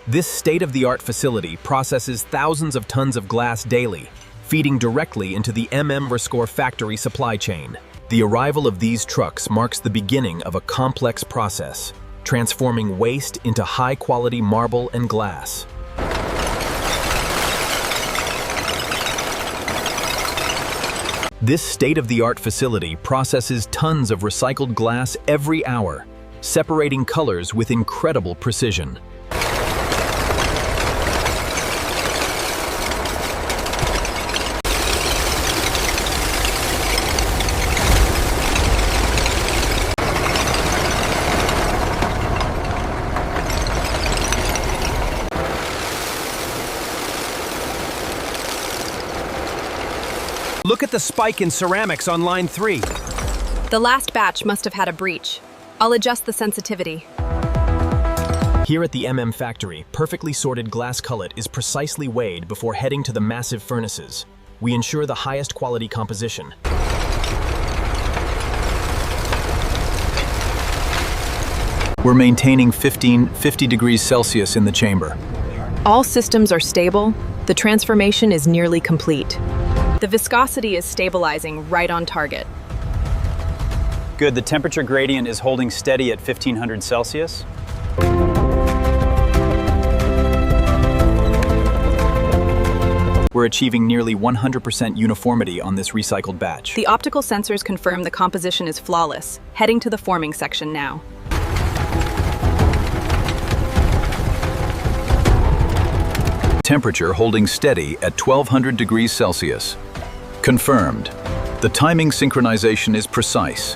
This state-of-the-art facility processes thousands of tons of glass daily, feeding directly into the Rescore factory supply chain. The arrival of these trucks marks the beginning of a complex process, transforming waste into high-quality marble and glass. This state-of-the-art facility processes tons of recycled glass every hour, separating colors with incredible precision. Look at the spike in ceramics on line 3. The last batch must have had a breach. I'll adjust the sensitivity. Here at the factory, perfectly sorted glass cullet is precisely weighed before heading to the massive furnaces. We ensure the highest quality composition. We're maintaining 50 degrees Celsius in the chamber. All systems are stable. The transformation is nearly complete. The viscosity is stabilizing right on target. Good, the temperature gradient is holding steady at 1500 Celsius. We're achieving nearly 100% uniformity on this recycled batch. The optical sensors confirm the composition is flawless. Heading to the forming section now. Temperature holding steady at 1200 degrees Celsius. Confirmed. The timing synchronization is precise.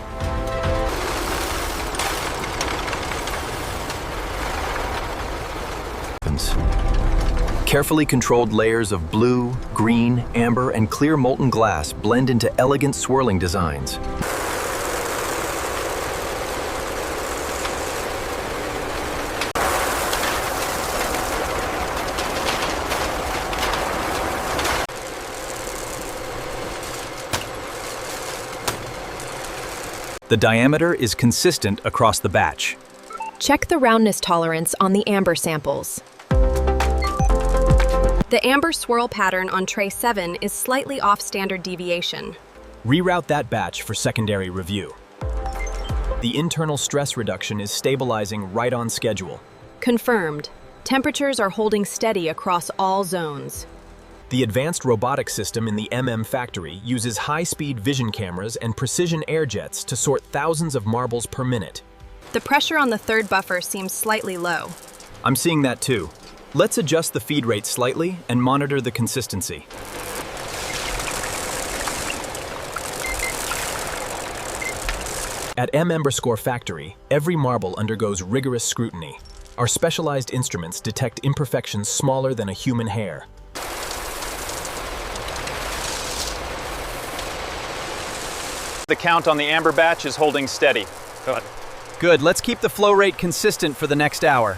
Carefully controlled layers of blue, green, amber, and clear molten glass blend into elegant swirling designs. The diameter is consistent across the batch. Check the roundness tolerance on the amber samples. The amber swirl pattern on tray 7 is slightly off standard deviation. Reroute that batch for secondary review. The internal stress reduction is stabilizing right on schedule. Confirmed. Temperatures are holding steady across all zones. The advanced robotic system in the factory uses high-speed vision cameras and precision air jets to sort thousands of marbles per minute. The pressure on the third buffer seems slightly low. I'm seeing that too. Let's adjust the feed rate slightly and monitor the consistency. At Rescore factory, every marble undergoes rigorous scrutiny. Our specialized instruments detect imperfections smaller than a human hair. The count on the amber batch is holding steady. Good, let's keep the flow rate consistent for the next hour.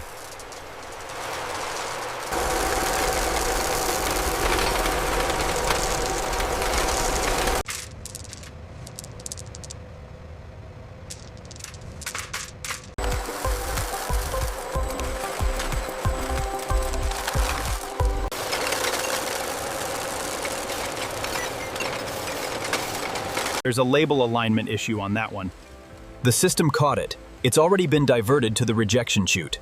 There's a label alignment issue on that one. The system caught it. It's already been diverted to the rejection chute.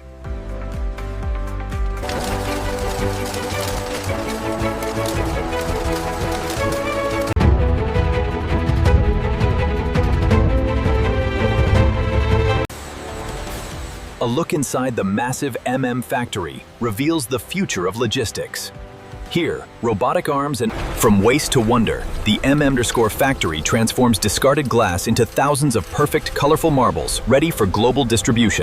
A look inside the massive factory reveals the future of logistics. Here, robotic arms and from waste to wonder, the factory transforms discarded glass into thousands of perfect, colorful marbles ready for global distribution.